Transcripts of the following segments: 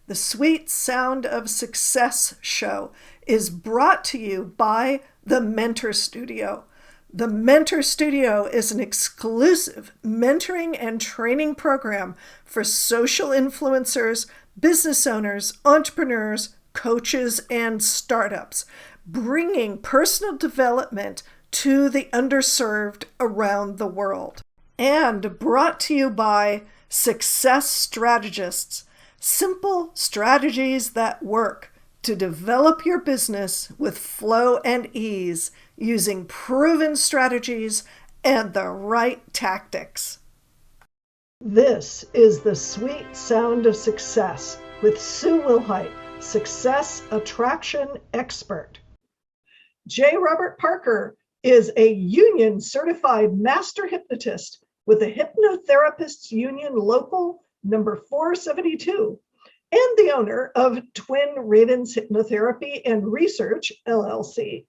The Sweet Sound of Success show is brought to you by the Mentor Studio. The Mentor Studio is an exclusive mentoring and training program for social influencers, business owners, entrepreneurs, coaches, and startups, bringing personal development to the underserved around the world. And brought to you by Success Strategists. Simple strategies that work to develop your business with flow and ease using proven strategies and the right tactics. This is the Sweet Sound of Success with Sue Wilhite, Success Attraction Expert. J. Robert Parker is a union certified master hypnotist with the Hypnotherapists Union Local number 472, and the owner of Twin Ravens Hypnotherapy and Research, LLC.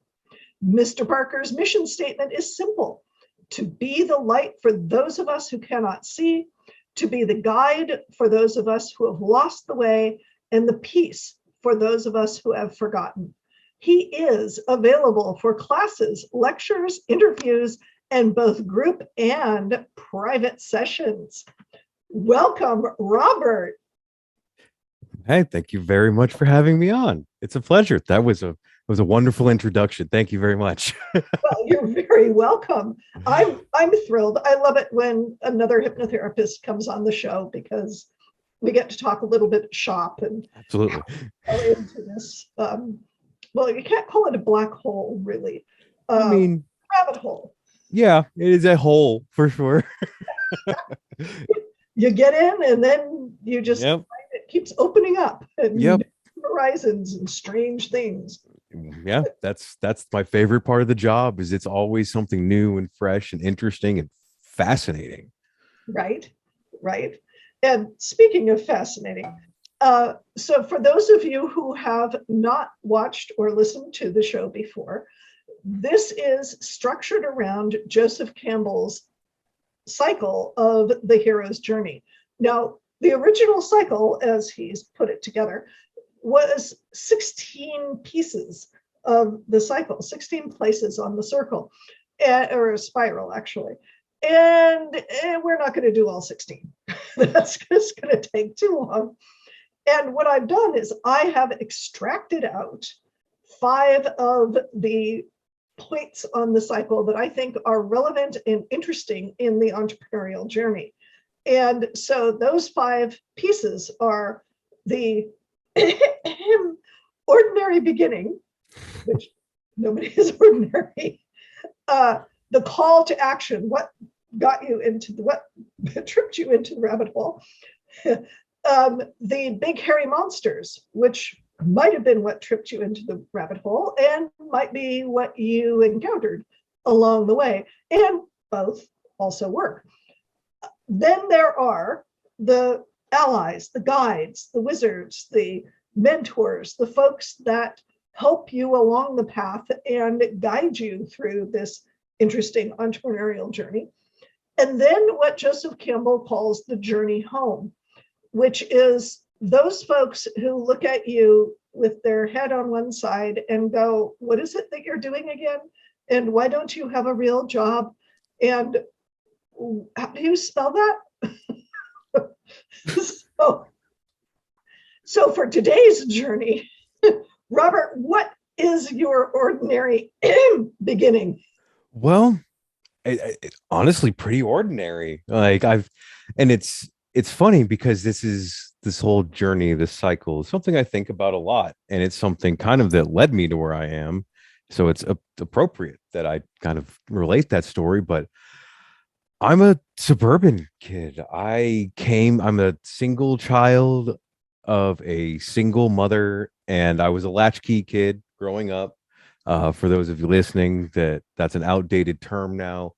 Mr. Parker's mission statement is simple: to be the light for those of us who cannot see, to be the guide for those of us who have lost the way, and the peace for those of us who have forgotten. He is available for classes, lectures, interviews, and both group and private sessions. Welcome, Robert. Hey, thank you very much for having me on. It's a pleasure. That was a wonderful introduction. Thank you very much. Well, you're very welcome. I'm thrilled. I love it when another hypnotherapist comes on the show because we get to talk a little bit shop and Absolutely. go into this. Well, you can't call it a black hole, really. I mean, Rabbit hole. yeah, it is a hole for sure. You get in and then you just Yep. find it keeps opening up and Yep. horizons and strange things. Yeah, that's my favorite part of the job is it's always something new and fresh and interesting and fascinating. Right. And speaking of fascinating, so for those of you who have not watched or listened to the show before, this is structured around Joseph Campbell's cycle of the hero's journey. Now, the original cycle, as he's put it together, was 16 pieces of the cycle, 16 places on the circle, or a spiral, actually. And we're not going to do all 16. That's just going to take too long. And what I've done is I have extracted out 5 of the points on the cycle that I think are relevant and interesting in the entrepreneurial journey. And so those 5 pieces are the ordinary beginning, which nobody is ordinary, the call to action, what tripped you into the rabbit hole, the big hairy monsters, which might have been what tripped you into the rabbit hole and might be what you encountered along the way, and both also work. Then there are the allies, the guides, the wizards, the mentors, the folks that help you along the path and guide you through this interesting entrepreneurial journey. And then what Joseph Campbell calls the journey home, which is those folks who look at you with their head on one side and go, what is it that you're doing again? And why don't you have a real job? And how do you spell that? So for today's journey, Robert, what is your ordinary beginning? Well, honestly pretty ordinary. And it's funny because this whole journey, this cycle is something I think about a lot, and it's something kind of that led me to where I am. So it's appropriate that I kind of relate that story. But I'm a suburban kid. I'm a single child of a single mother, and I was a latchkey kid growing up. For those of you listening, that's an outdated term now.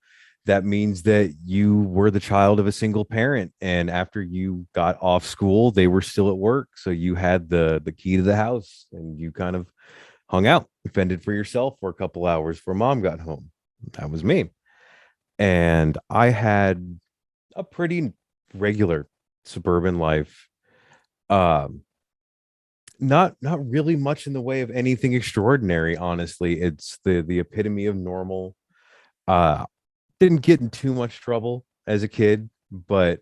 That means that you were the child of a single parent, and after you got off school, they were still at work. So you had the key to the house, and you kind of hung out, fended for yourself for a couple hours before mom got home. That was me. And I had a pretty regular suburban life. Not really much in the way of anything extraordinary, honestly. It's the epitome of normal. Uh didn't get in too much trouble as a kid, but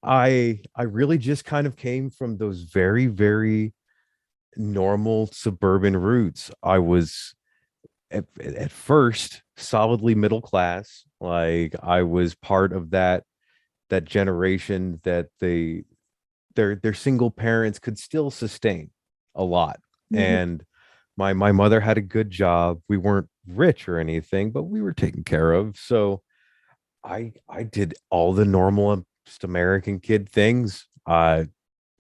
I really just kind of came from those very, very normal suburban roots. I was at first solidly middle class. Like I was part of that generation that their single parents could still sustain a lot. Mhm. And my mother had a good job. We weren't rich or anything, but we were taken care of. So I did all the normal just American kid things. I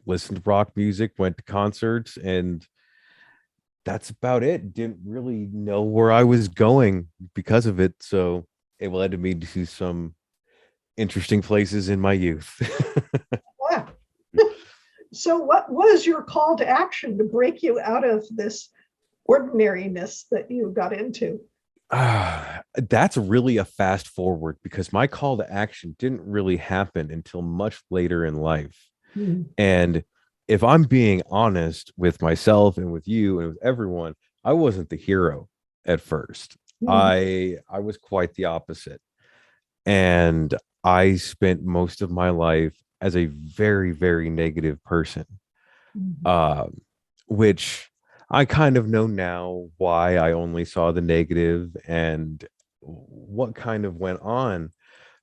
listened to rock music, went to concerts, and that's about it. Didn't really know where I was going because of it. So it led me to some interesting places in my youth. Yeah. So, what was your call to action to break you out of this ordinariness that you got into? That's really a fast forward because my call to action didn't really happen until much later in life. Mhm. And if I'm being honest with myself and with you and with everyone, I wasn't the hero at first. Mhm. I was quite the opposite. And I spent most of my life as a very, very negative person. Mhm. Um, which I kind of know now why I only saw the negative and what kind of went on.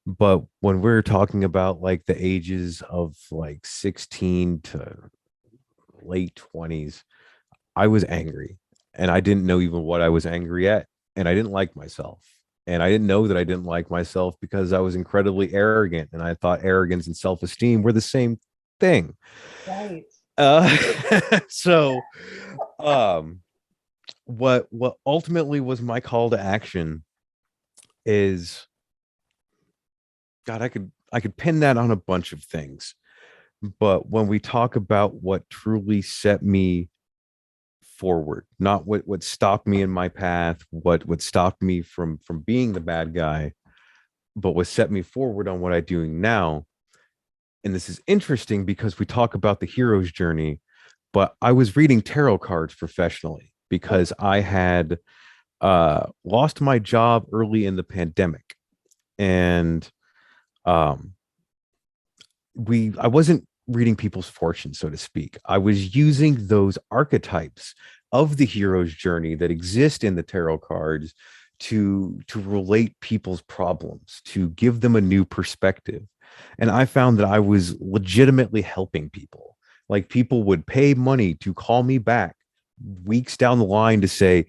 But when we're talking about like the ages of like 16 to late 20s, I was angry and I didn't know even what I was angry at. And I didn't like myself. And I didn't know that I didn't like myself because I was incredibly arrogant. And I thought arrogance and self esteem were the same thing. Right. Uh, so, um, what ultimately was my call to action is God, I could pin that on a bunch of things. But when we talk about what truly set me forward, not what stopped me in my path, what stopped me from being the bad guy, but what set me forward on what I'm doing now. And this is interesting because we talk about the hero's journey, but I was reading tarot cards professionally Oh. because I had lost my job early in the pandemic, and um, I wasn't reading people's fortune, so to speak. I was using those archetypes of the hero's journey that exist in the tarot cards to relate people's problems, to give them a new perspective. And I found that I was legitimately helping people. Like people would pay money to call me back weeks down the line to say,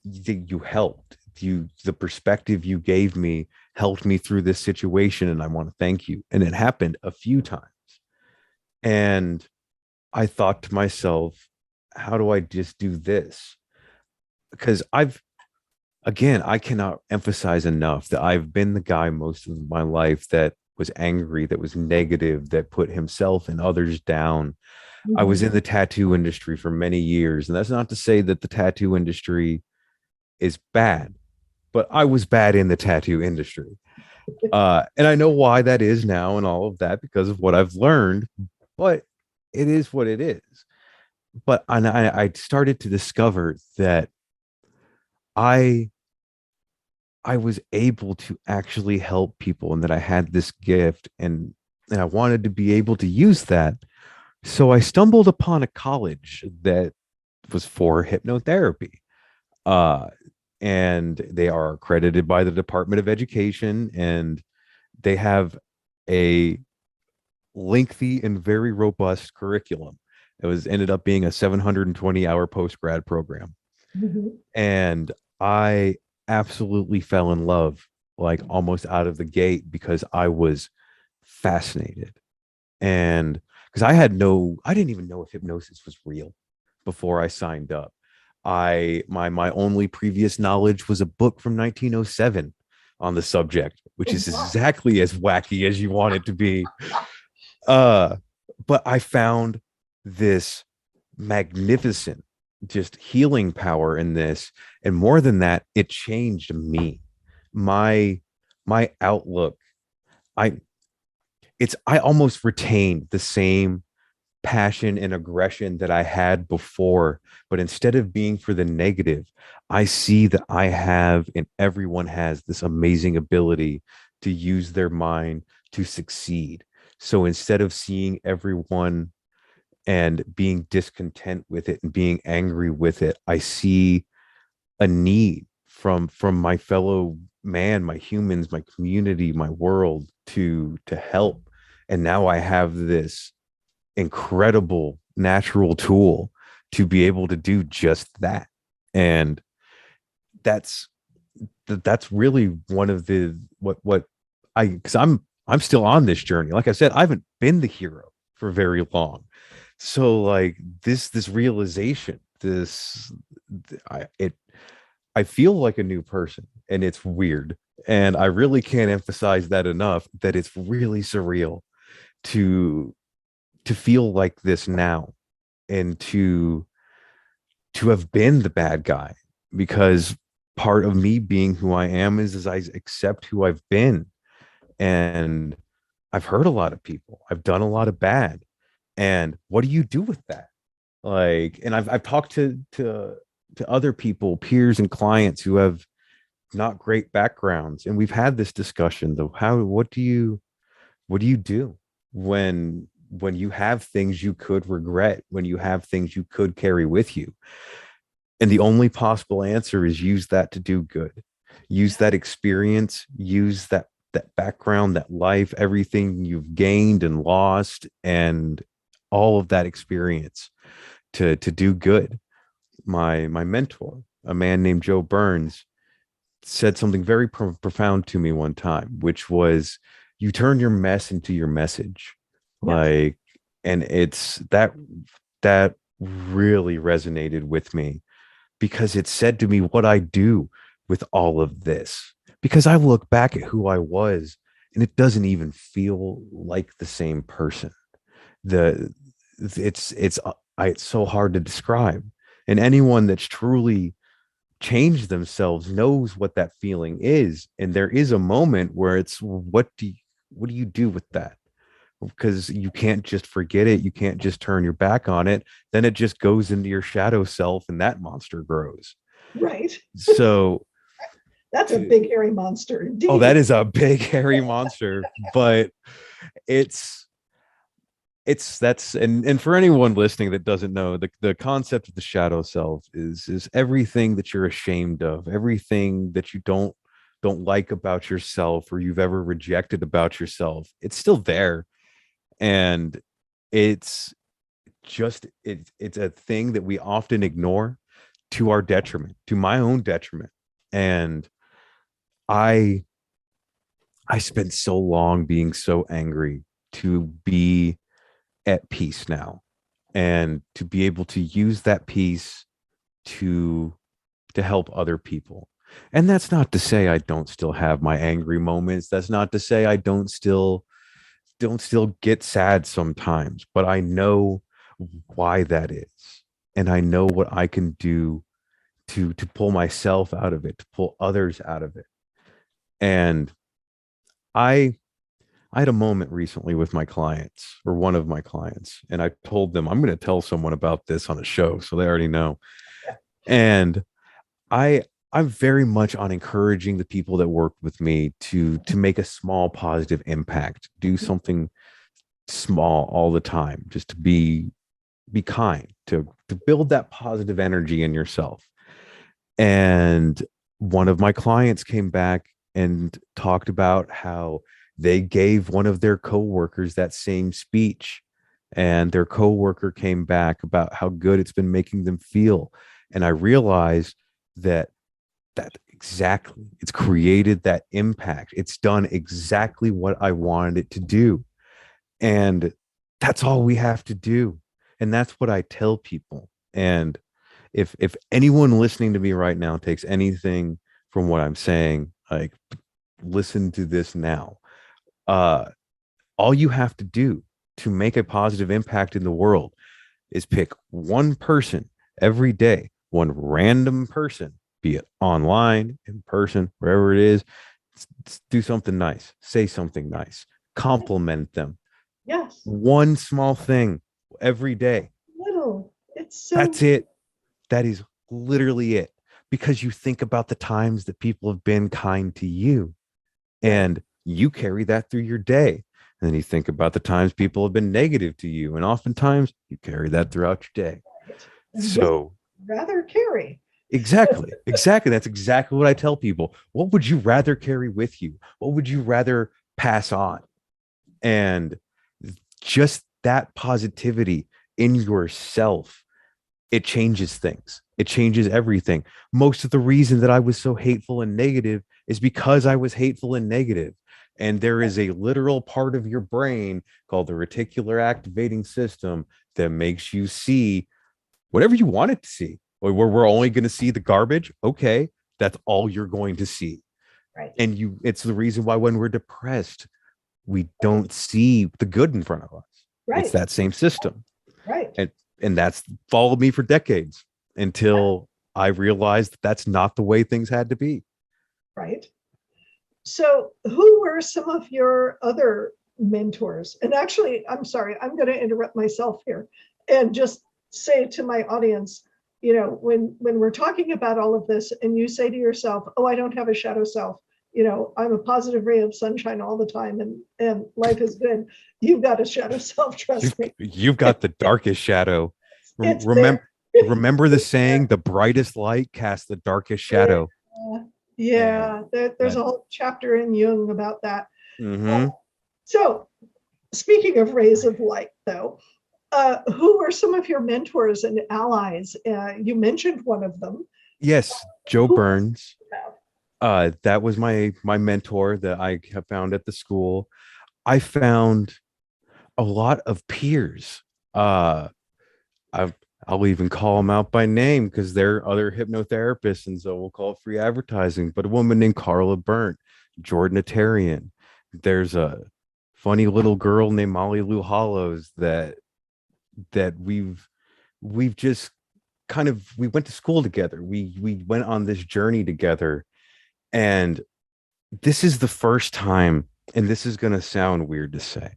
you helped. The perspective you gave me helped me through this situation, and I want to thank you. And it happened a few times. And I thought to myself, how do I just do this? Because again, I cannot emphasize enough that I've been the guy most of my life that was angry, that was negative, that put himself and others down. I was Mhm. in the tattoo industry for many years. And that's not to say that the tattoo industry is bad, but I was bad in the tattoo industry. And I know why that is now and all of that because of what I've learned, but it is what it is. But I started to discover that I I was able to actually help people and that I had this gift and I wanted to be able to use that. So I stumbled upon a college that was for hypnotherapy. Uh, and they are accredited by the Department of Education and they have a lengthy and very robust curriculum. It was ended up being a 720-hour post grad program. Mhm. And I absolutely fell in love like almost out of the gate because I was fascinated. And because I didn't even know if hypnosis was real before I signed up. My only previous knowledge was a book from 1907 on the subject, which is Wow. exactly as wacky as you want it to be. Uh, but I found this magnificent just healing power in this. And more than that, it changed me. My my outlook. I I almost retained the same passion and aggression that I had before. But instead of being for the negative, I see that I have and everyone has this amazing ability to use their mind to succeed. So instead of seeing everyone and being discontent with it and being angry with it, I see a need from my fellow man, my humans, my community, my world to help. And now I have this incredible natural tool to be able to do just that. And that's that's really one of the what I because I'm still on this journey. Like I said, I haven't been the hero for very long. So like this realization, this I feel like a new person, and it's weird. And I really can't emphasize that enough, that it's really surreal to feel like this now, and to have been the bad guy, because part of me being who I am is I accept who I've been. And I've hurt a lot of people. I've done a lot of bad. And what do you do with that? Like, and I've talked to other people, peers and clients who have not great backgrounds, and we've had this discussion though. What do you do when you have things you could regret, when you have things you could carry with you? And the only possible answer is use that to do good. Use that experience, use that background, that life, everything you've gained and lost, and all of that experience to do good. My mentor, a man named Joe Burns, said something very profound to me one time, which was, you turn your mess into your message. Yes. Like, and it's that really resonated with me, because it said to me what I do with all of this. Because I look back at who I was, and it doesn't even feel like the same person. The it's so hard to describe. And anyone that's truly changed themselves knows what that feeling is. And there is a moment where it's, what do you do with that? Because you can't just forget it, you can't just turn your back on it. Then it just goes into your shadow self, and that monster grows. Right. So That's a big hairy monster indeed. oh, that is a big hairy monster. But it's that's and for anyone listening that doesn't know, the concept of the shadow self is everything that you're ashamed of, everything that you don't like about yourself, or you've ever rejected about yourself. It's still there. And it's it's a thing that we often ignore, to our detriment, to my own detriment. And i I spent so long being so angry, to be at peace now, and to be able to use that peace to help other people. And that's not to say I don't still have my angry moments. That's not to say I don't still get sad sometimes, but I know why that is. And I know what I can do to pull myself out of it, to pull others out of it. And I I had a moment recently with my clients, or one of my clients, and I told them I'm going to tell someone about this on a show, so they already know. And I I'm very much on encouraging the people that work with me to make a small positive impact, do something small all the time, just to be kind, to build that positive energy in yourself. And one of my clients came back and talked about how they gave one of their coworkers that same speech, and their coworker came back about how good it's been making them feel. And I realized that exactly, it's created that impact. It's done exactly what I wanted it to do. And that's all we have to do. And that's what I tell people. And if anyone listening to me right now takes anything from what I'm saying, like, listen to this now. Uh all you have to do to make a positive impact in the world is pick one person every day, one random person, be it online, in person, wherever it is. Do something nice, say something nice, compliment them. Yes. One small thing, every day. Little. It's so. That's it. That is literally it. Because you think about the times that people have been kind to you, and you carry that through your day. And then you think about the times people have been negative to you, and oftentimes you carry that throughout your day. And So rather carry. exactly, exactly. That's exactly what I tell people. What would you rather carry with you? What would you rather pass on? And just that positivity in yourself, it changes things. It changes everything. Most of the reason that I was so hateful and negative is because I was hateful and negative. And there is a literal part of your brain called the reticular activating system that makes you see whatever you want it to see. Or where we're only going to see the garbage. Okay, that's all you're going to see. Right. And it's the reason why when we're depressed, we don't see the good in front of us. Right. It's that same system. Right. And that's followed me for decades until I realized that that's not the way things had to be. Right. So who were some of your other mentors? And actually, I'm sorry, I'm going to interrupt myself here and just say to my audience, you know, when we're talking about all of this and you say to yourself, oh, I don't have a shadow self, you know, I'm a positive ray of sunshine all the time and life is good. You've got a shadow self, trust me. You've got the darkest shadow. Remember the saying, the brightest light casts the darkest shadow. Yeah, there's a whole chapter in Jung about that. Mm-hmm. So speaking of rays of light, though, who were some of your mentors and allies? You mentioned one of them. Yes, Joe Burns. That was my mentor that I have found at the school. I found a lot of peers. I'll even call them out by name because they're other hypnotherapists, and so we'll call it free advertising. But a woman named Carla Burnt, Jordan Atarian. There's a funny little girl named Molly Lou Hollows that we've just kind of, we went to school together. We went on this journey together, and this is the first time, and this is going to sound weird to say,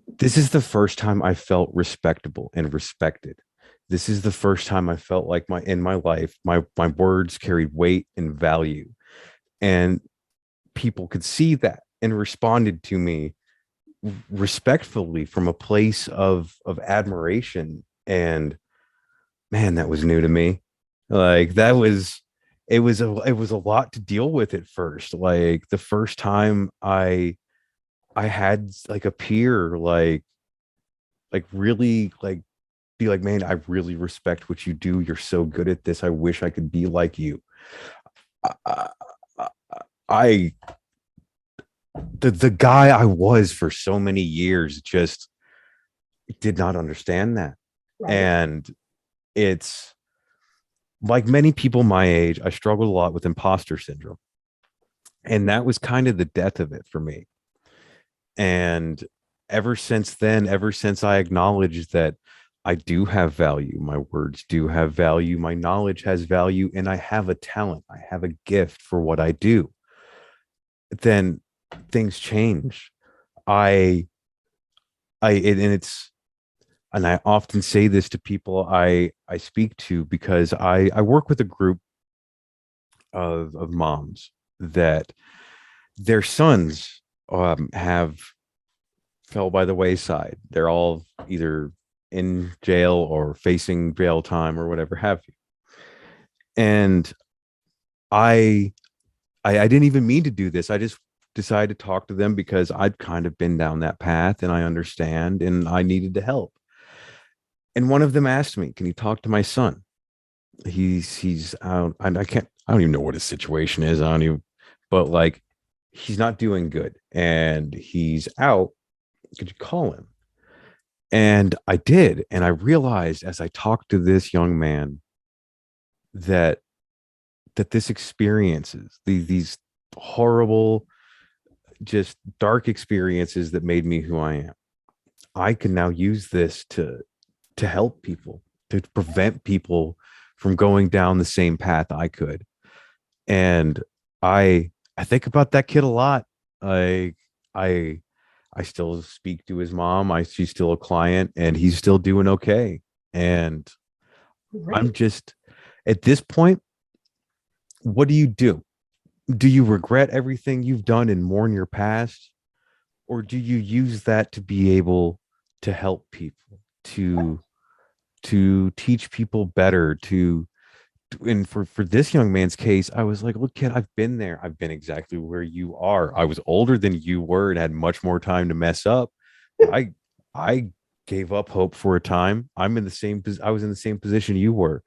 this is the first time I felt respectable and respected. This is the first time I felt like in my life, my words carried weight and value, and people could see that and responded to me respectfully from a place of admiration. And man, that was new to me. Like it was a lot to deal with at first. Like the first time I had like a peer like really like be like, man, I really respect what you do. You're so good at this. I wish I could be like you. I the guy I was for so many years just did not understand that. Right. And it's like many people my age, I struggled a lot with imposter syndrome. And that was kind of the death of it for me. And ever since then, ever since I acknowledged that I do have value, my words do have value, my knowledge has value, and I have a talent, I have a gift for what I do, then things change. And I often say this to people I speak to, because I work with a group of moms that their sons have fell by the wayside. They're all either in jail or facing jail time or whatever have you. And I didn't even mean to do this. I just decided to talk to them because I'd kind of been down that path and I understand and I needed to help. And one of them asked me, "Can you talk to my son? He's out. I don't even know what his situation is. I don't even, but like, he's not doing good and he's out. Could you call him?" And I did. And I realized as I talked to this young man that this experiences, these horrible, just dark experiences that made me who I am, I can now use this to help people, to prevent people from going down the same path I could. And I think about that kid a lot. I I still speak to his mom. She's still a client, and he's still doing okay. And I'm Great. just at this point, what do you do? Do you regret everything you've done and mourn your past? Or do you use that to be able to help people, to teach people better, to and for this young man's case, I was like, look, kid, I've been there. I've been exactly where you are. I was older than you were and had much more time to mess up. I I gave up hope for a time. I was in the same position you were.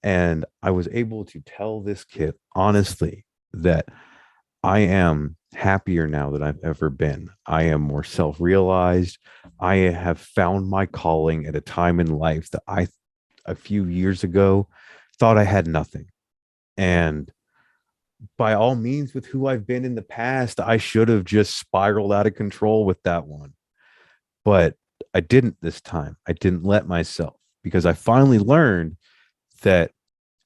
And I was able to tell this kid honestly that I am happier now than I've ever been. I am more self-realized. I have found my calling at a time in life that a few years ago thought I had nothing. And by all means, with who I've been in the past, I should have just spiraled out of control with that one. But I didn't this time. I didn't let myself, because I finally learned that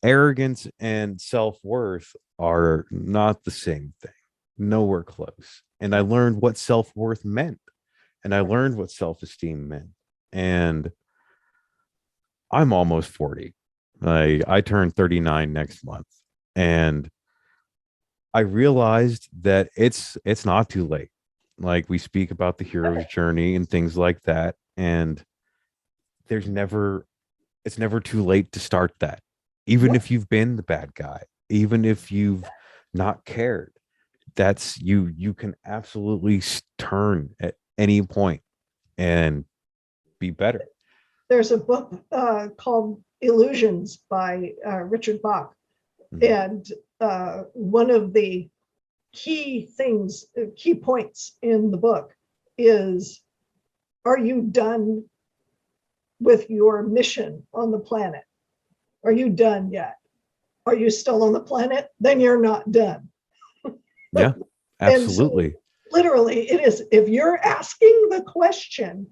arrogance and self-worth are not the same thing, nowhere close. And I learned what self-worth meant, and I learned what self-esteem meant. And I'm almost 40. I turn 39 next month, and I realized that it's not too late. Like, we speak about the hero's journey and things like that, and there's never it's never too late to start that. Even Yep. if you've been the bad guy, even if you've not cared, that's you can absolutely turn at any point and be better. There's a book called Illusions by Richard Bach. Mhm. And one of the key points in the book is, are you done with your mission on the planet? Are you done yet? Are you still on the planet? Then you're not done. Yeah, And so absolutely. literally it is, if you're asking the question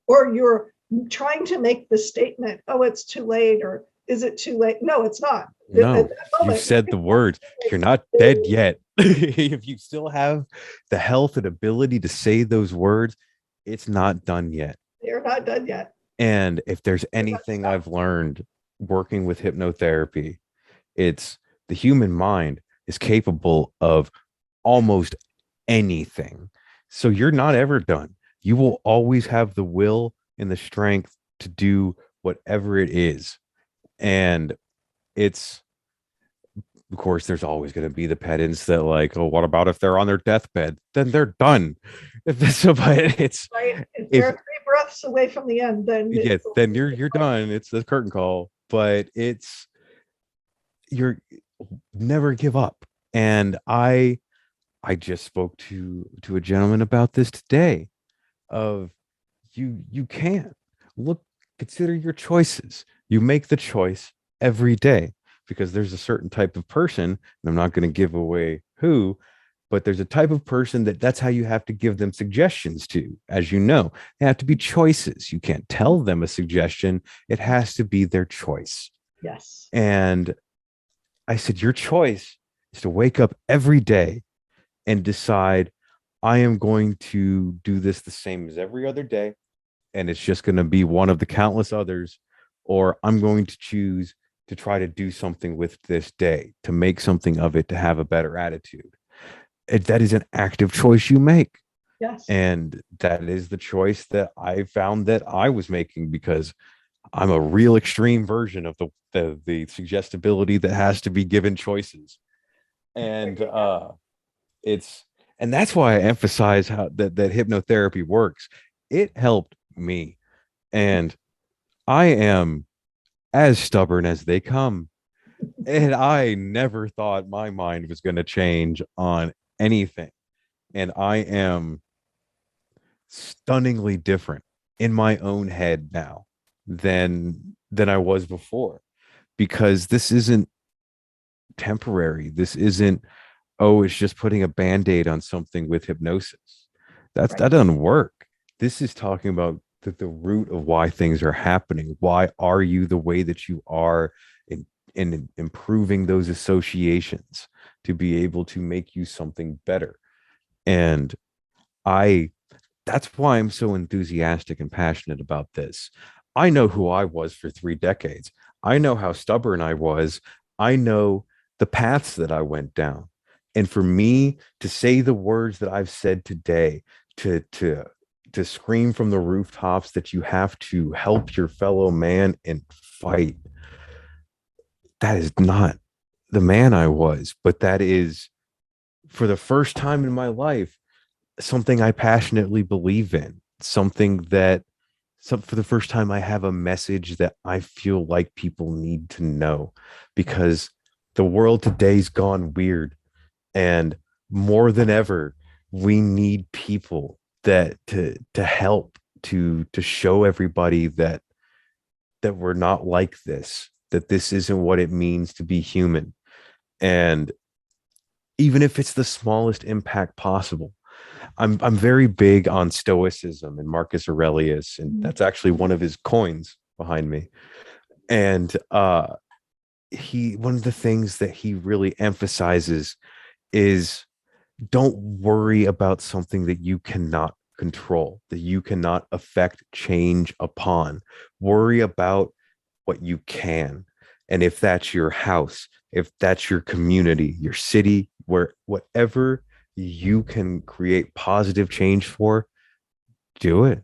or you're trying to make the statement, oh, it's too late, or is it too late? No, it's not. At No, that you moment, you said can the words. You're not dead yet. If you still have the health and ability to say those words, it's not done yet. you're not done yet. And if there's You're not anything stopped. I've learned working with hypnotherapy, it's the human mind is capable of almost anything. So you're not ever done. You will always have the will and the strength to do whatever it is. And it's, of course, there's always going to be the pedants that, like, oh, what about if they're on their deathbed? Then they're done. So, but it's, Right? If if they're 3 breaths away from the end, then yeah, it's then you're done. It's the curtain call. But it's, you're never give up. And I just spoke to a gentleman about this today, of you can't look, consider your choices. You make the choice every day, because there's a certain type of person, and I'm not going to give away who, but there's a type of person that's how you have to give them suggestions to. As you know, they have to be choices. You can't tell them a suggestion, it has to be their choice. yes, And I said, your choice is to wake up every day and decide, I am going to do this the same as every other day, and it's just going to be one of the countless others, or I'm going to choose to try to do something with this day, to make something of it, to have a better attitude. That is an active choice you make. yes, And that is the choice that I found that I was making, because I'm a real extreme version of the suggestibility that has to be given choices. And it's, and that's why I emphasize how that hypnotherapy works. It helped me, and I am as stubborn as they come. And I never thought my mind was going to change on anything. And I am stunningly different in my own head now than I was before, because this isn't temporary. This isn't, oh, it's just putting a band-aid on something with hypnosis. right. That doesn't work. This is talking about the root of why things are happening. Why are you the way that you are, in improving those associations to be able to make you something better. And I that's why I'm so enthusiastic and passionate about this. I know who I was for 3 decades. I know how stubborn I was. I know the paths that I went down. And for me to say the words that I've said today, to to scream from the rooftops that you have to help your fellow man and fight, that is not the man I was, but that is, for the first time in my life, something I passionately believe in, something that, for the first time, I have a message that I feel like people need to know, because the world today's gone weird, and more than ever, we need people that to help, to show everybody that we're not like this, that this isn't what it means to be human. And even if it's the smallest impact possible, I'm very big on stoicism and Marcus Aurelius, and that's actually one of his coins behind me. And he one of the things that he really emphasizes is, don't worry about something that you cannot control, that you cannot affect change upon. Worry about what you can. And if that's your house, if that's your community, your city, where whatever you can create positive change for, do it.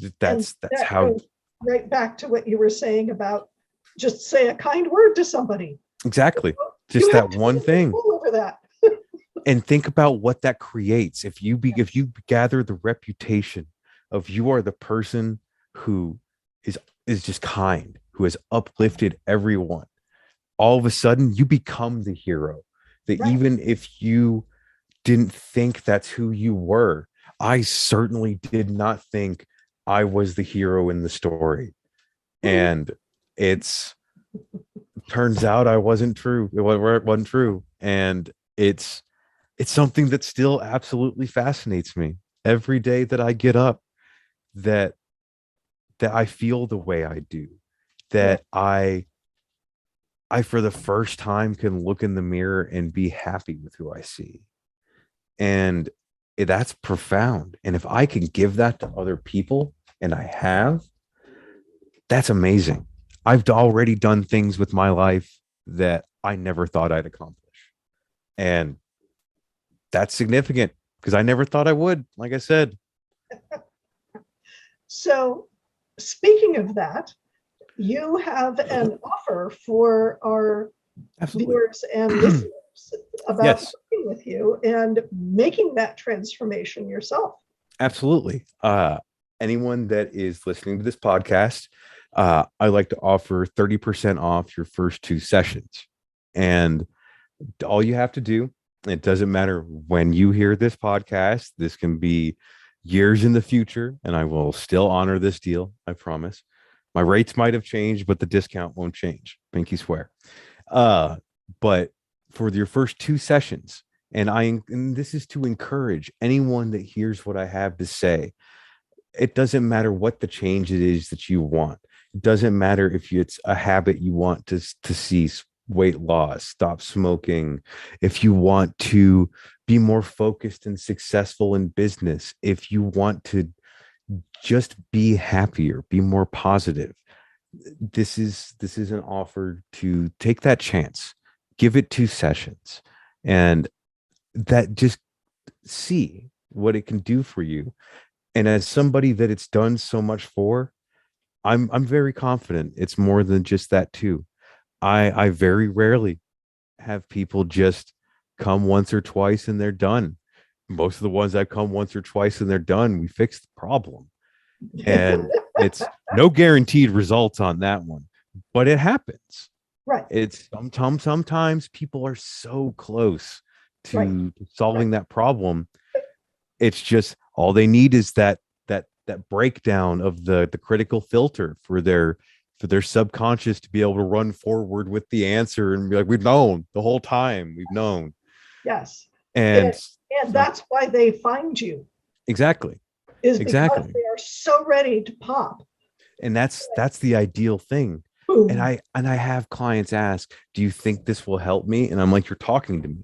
And That's that how. goes right back to what you were saying about just say a kind word to somebody. Exactly. You Just have that one thing. control over that. And think about what that creates. If you gather the reputation of, you are the person who is is just kind, who has uplifted everyone, all of a sudden you become the hero. That Right. even if you didn't think that's who you were, I certainly did not think I was the hero in the story. And it's turns out I wasn't true. It wasn't true. And it's something that still absolutely fascinates me every day that I get up, that I feel the way I do, Yeah. that I for the first time can look in the mirror and be happy with who I see. And that's profound. And if I can give that to other people, and I have, that's amazing. I've already done things with my life that I never thought I'd accomplish. And that's significant, because I never thought I would, like I said. So, speaking of that, you have an offer for our Absolutely. viewers and listeners about Yes, working with you and making that transformation yourself. absolutely. Anyone that is listening to this podcast, I like to offer 30% off your first 2 sessions. And all you have to do, it doesn't matter when you hear this podcast, this can be years in the future, and I will still honor this deal. I promise. My rates might have changed, but the discount won't change. Pinky swear. Uh, but for your first 2 sessions, and this is to encourage anyone that hears what I have to say. It doesn't matter what the change it is that you want. It doesn't matter if it's a habit you want to cease, weight loss, stop smoking, if you want to be more focused and successful in business, if you want to just be happier, be more positive. This is an offer to take that chance, give it 2 sessions, and that just see what it can do for you. And as somebody that it's done so much for, I'm very confident it's more than just that too. I very rarely have people just come once or twice and they're done. Most of the ones that come once or twice and they're done, we fix the problem. And it's no guaranteed results on that one, but it happens. Right, It's sometimes people are so close right, to right. solving that problem. It's just all they need is that breakdown of the critical filter for their subconscious to be able to run forward with the answer and be like, we've known the whole time, we've known. Yes. And, And and that's why they find you, exactly, is because exactly. they are so ready to pop. And that's the ideal thing. And Boom. I have clients ask, do you think this will help me? And I'm like, you're talking to me.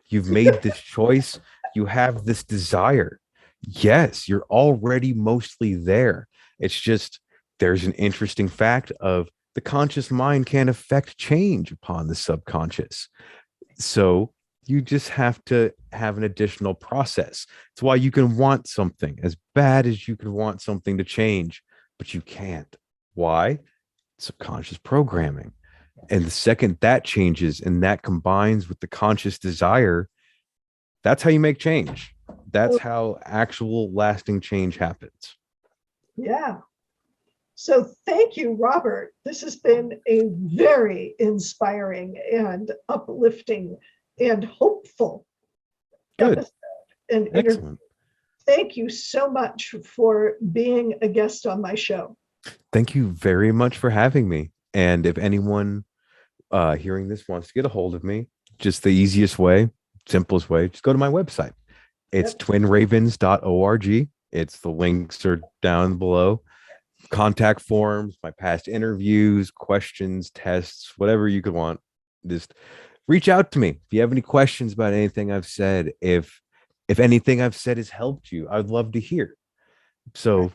You've made this choice. You have this desire. Yes, you're already mostly there. It's just there's an interesting fact of the conscious mind can affect change upon the subconscious. So you just have to have an additional process. It's why you can want something as bad as you can want something to change, but you can't. Why? Subconscious programming. And the second that changes and that combines with the conscious desire, that's how you make change. That's how actual lasting change happens. Yeah. So thank you, Robert. This has been a very inspiring and uplifting and hopeful Good. episode and interview. Excellent. Thank you so much for being a guest on my show. Thank you very much for having me. And if anyone hearing this wants to get a hold of me, just the easiest way, simplest way, just go to my website. It's twinravens.org. It's the links are down below. Contact forms, my past interviews, questions, tests, whatever you could want. Just reach out to me if you have any questions about anything I've said. If anything I've said has helped you, I'd love to hear. So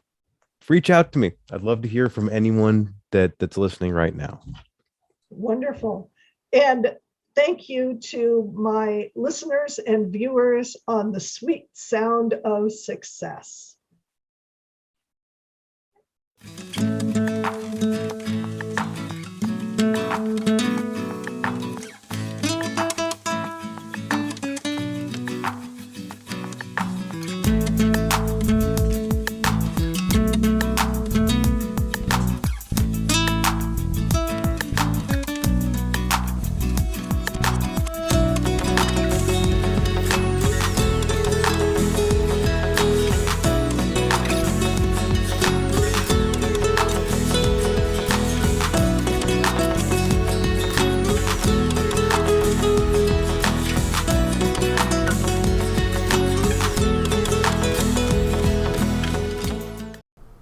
reach out to me. I'd love to hear from anyone that's listening right now. Wonderful. And thank you to my listeners and viewers on the Sweet Sound of Success.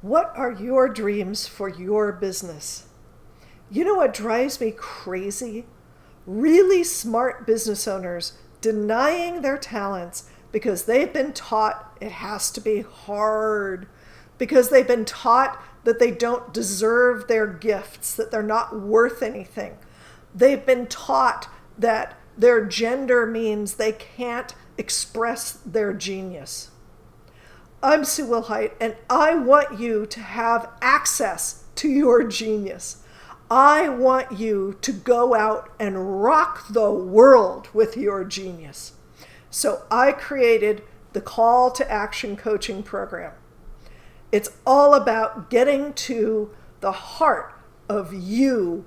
What are your dreams for your business? You know what drives me crazy? Really smart business owners denying their talents because they've been taught it has to be hard, because they've been taught that they don't deserve their gifts, that they're not worth anything. They've been taught that their gender means they can't express their genius. I'm Sue Wilhite, and I want you to have access to your genius. I want you to go out and rock the world with your genius. So I created the Call to Action coaching program. It's all about getting to the heart of you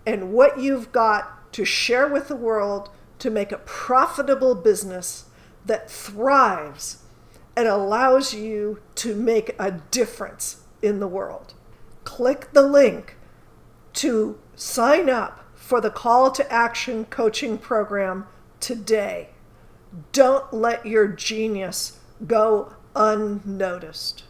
and what you've got to share with the world to make a profitable business that thrives and allows you to make a difference in the world. Click the link to sign up for the Call to Action coaching program today. Don't let your genius go unnoticed.